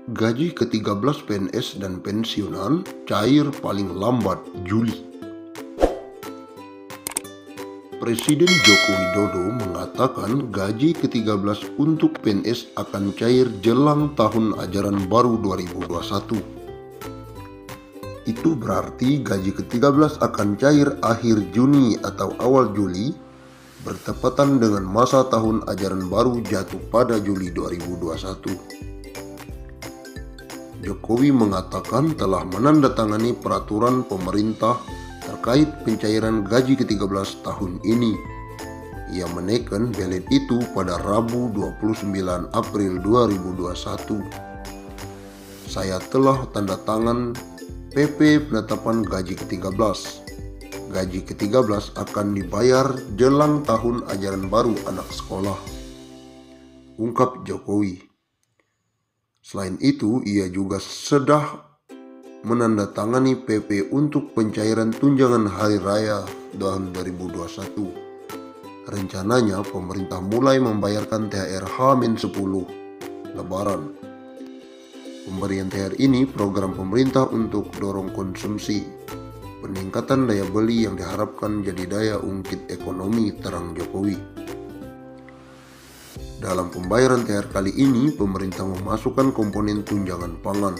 Gaji ke-13 PNS dan pensiunan cair paling lambat Juli. Presiden Joko Widodo mengatakan gaji ke-13 untuk PNS akan cair jelang tahun ajaran baru 2021. Itu berarti gaji ke-13 akan cair akhir Juni atau awal Juli, bertepatan dengan masa tahun ajaran baru jatuh pada Juli 2021. Jokowi mengatakan telah menandatangani peraturan pemerintah terkait pencairan gaji ke-13 tahun ini. Ia menaikkan belet itu pada Rabu 29 April 2021. Saya telah tanda tangan PP penetapan gaji ke-13. Gaji ke-13 akan dibayar jelang tahun ajaran baru anak sekolah, ungkap Jokowi. Selain itu, ia juga sudah menandatangani PP untuk pencairan tunjangan hari raya tahun 2021. Rencananya pemerintah mulai membayarkan THR H-10 Lebaran. Pemberian THR ini program pemerintah untuk dorong konsumsi, peningkatan daya beli yang diharapkan jadi daya ungkit ekonomi, terang Jokowi. Dalam pembayaran THR kali ini, pemerintah memasukkan komponen tunjangan pangan.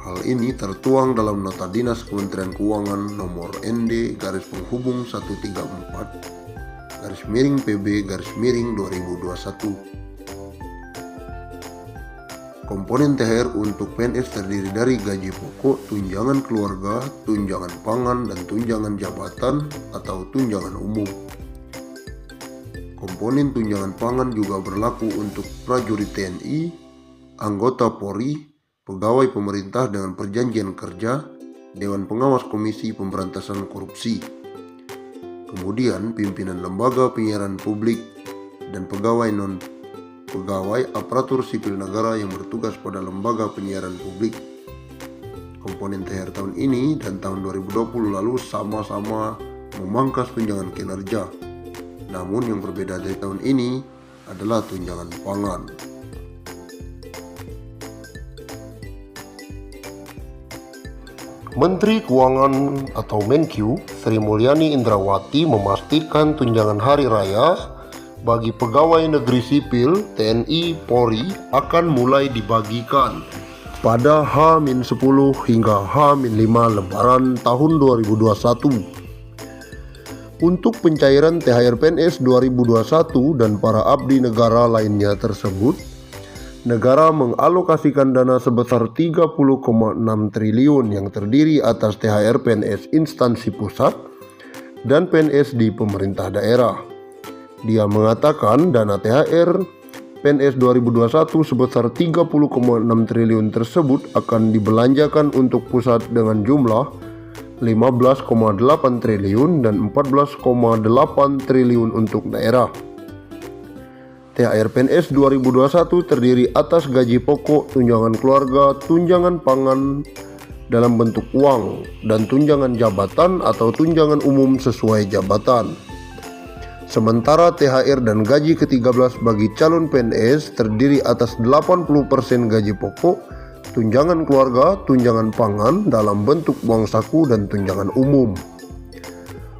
Hal ini tertuang dalam Nota Dinas Kementerian Keuangan nomor ND-134-PB-2021. Komponen THR untuk PNS terdiri dari gaji pokok, tunjangan keluarga, tunjangan pangan, dan tunjangan jabatan atau tunjangan umum. Komponen tunjangan pangan juga berlaku untuk prajurit TNI, anggota Polri, pegawai pemerintah dengan perjanjian kerja, Dewan Pengawas Komisi Pemberantasan Korupsi, kemudian pimpinan lembaga penyiaran publik, dan pegawai non-pegawai aparatur sipil negara yang bertugas pada lembaga penyiaran publik. Komponen THR tahun ini dan tahun 2020 lalu sama-sama memangkas tunjangan kinerja. Namun yang berbeda dari tahun ini adalah tunjangan pangan. Menteri Keuangan atau Menkyu Sri Mulyani Indrawati memastikan tunjangan hari raya bagi pegawai negeri sipil, TNI, Polri akan mulai dibagikan pada H-10 hingga H-5 Lebaran tahun 2021. Untuk pencairan THR PNS 2021 dan para abdi negara lainnya tersebut, negara mengalokasikan dana sebesar 30,6 triliun yang terdiri atas THR PNS instansi pusat dan PNS di pemerintah daerah. Dia mengatakan dana THR PNS 2021 sebesar 30,6 triliun tersebut akan dibelanjakan untuk pusat dengan jumlah 15,8 triliun dan 14,8 triliun untuk daerah. THR PNS 2021 terdiri atas gaji pokok, tunjangan keluarga, tunjangan pangan dalam bentuk uang, dan tunjangan jabatan atau tunjangan umum sesuai jabatan. Sementara THR dan gaji ke-13 bagi calon PNS terdiri atas 80% gaji pokok, tunjangan keluarga, tunjangan pangan dalam bentuk uang saku, dan tunjangan umum.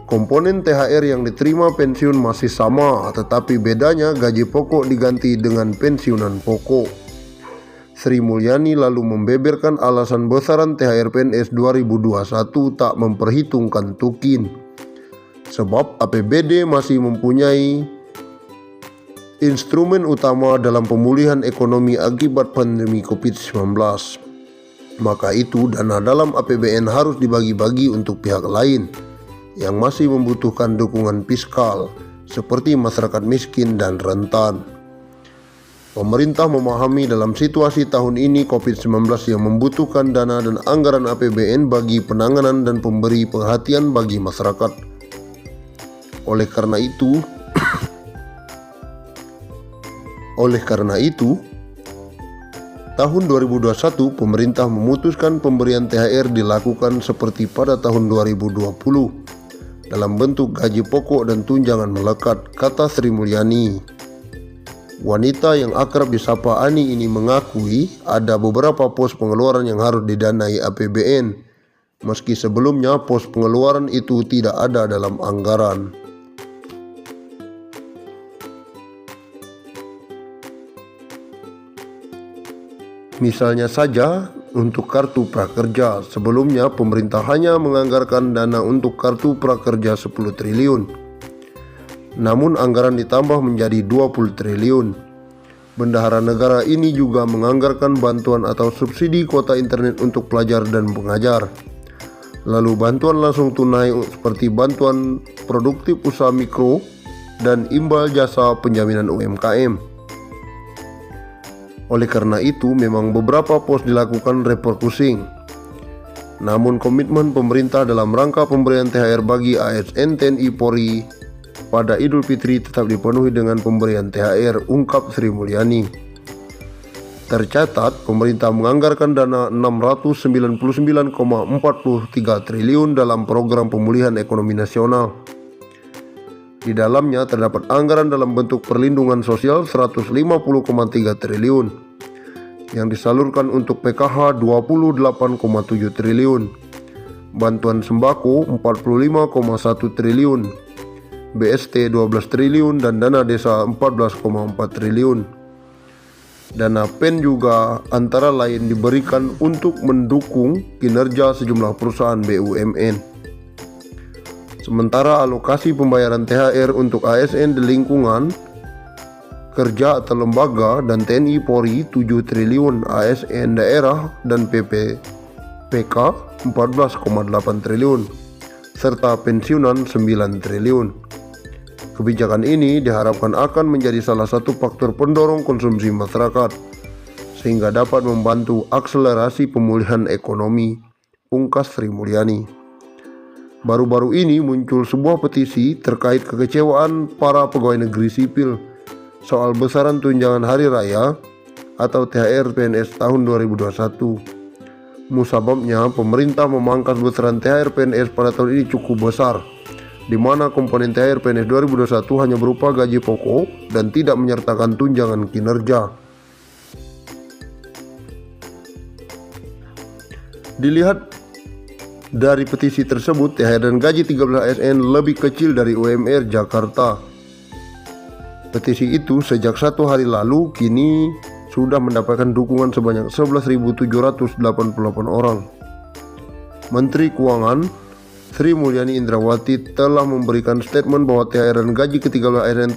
Komponen THR yang diterima pensiun masih sama, tetapi bedanya gaji pokok diganti dengan pensiunan pokok. Sri Mulyani lalu membeberkan alasan besaran THR PNS 2021 tak memperhitungkan tukin, sebab APBD masih mempunyai instrumen utama dalam pemulihan ekonomi akibat pandemi COVID-19. Maka itu dana dalam APBN harus dibagi-bagi untuk pihak lain yang masih membutuhkan dukungan fiskal seperti masyarakat miskin dan rentan. Pemerintah memahami dalam situasi tahun ini COVID-19 yang membutuhkan dana dan anggaran APBN bagi penanganan dan pemberi perhatian bagi masyarakat. Oleh karena itu, tahun 2021 pemerintah memutuskan pemberian THR dilakukan seperti pada tahun 2020 dalam bentuk gaji pokok dan tunjangan melekat, kata Sri Mulyani. Wanita yang akrab disapa Ani ini mengakui ada beberapa pos pengeluaran yang harus didanai APBN, meski sebelumnya pos pengeluaran itu tidak ada dalam anggaran. Misalnya saja untuk kartu prakerja, sebelumnya pemerintah hanya menganggarkan dana untuk kartu prakerja 10 triliun. Namun anggaran ditambah menjadi 20 triliun. Bendahara negara ini juga menganggarkan bantuan atau subsidi kuota internet untuk pelajar dan pengajar. Lalu bantuan langsung tunai seperti bantuan produktif usaha mikro dan imbal jasa penjaminan UMKM. Oleh karena itu, memang beberapa pos dilakukan refocusing. Namun komitmen pemerintah dalam rangka pemberian THR bagi ASN TNI Polri pada Idul Fitri tetap dipenuhi dengan pemberian THR, ungkap Sri Mulyani. Tercatat, pemerintah menganggarkan dana 699,43 triliun dalam program pemulihan ekonomi nasional. Di dalamnya terdapat anggaran dalam bentuk perlindungan sosial 150,3 triliun yang disalurkan untuk PKH 28,7 triliun, bantuan sembako 45,1 triliun, BST 12 triliun dan dana desa 14,4 triliun. Dana PEN juga antara lain diberikan untuk mendukung kinerja sejumlah perusahaan BUMN. Sementara alokasi pembayaran THR untuk ASN di lingkungan kerja atau lembaga dan TNI Polri 7 triliun, ASN daerah dan PK 14,8 triliun, serta pensiunan 9 triliun. Kebijakan ini diharapkan akan menjadi salah satu faktor pendorong konsumsi masyarakat, sehingga dapat membantu akselerasi pemulihan ekonomi, ungkas Sri Mulyani. Baru-baru ini muncul sebuah petisi terkait kekecewaan para pegawai negeri sipil soal besaran tunjangan hari raya atau THR PNS tahun 2021. Musababnya pemerintah memangkas besaran THR PNS pada tahun ini cukup besar, di mana komponen THR PNS 2021 hanya berupa gaji pokok dan tidak menyertakan tunjangan kinerja. Dilihat dari petisi tersebut, THR dan gaji 13 ASN lebih kecil dari UMR Jakarta. Petisi itu sejak 1 hari lalu kini sudah mendapatkan dukungan sebanyak 11.788 orang. Menteri Keuangan Sri Mulyani Indrawati telah memberikan statement bahwa THR dan gaji ke-13 ASN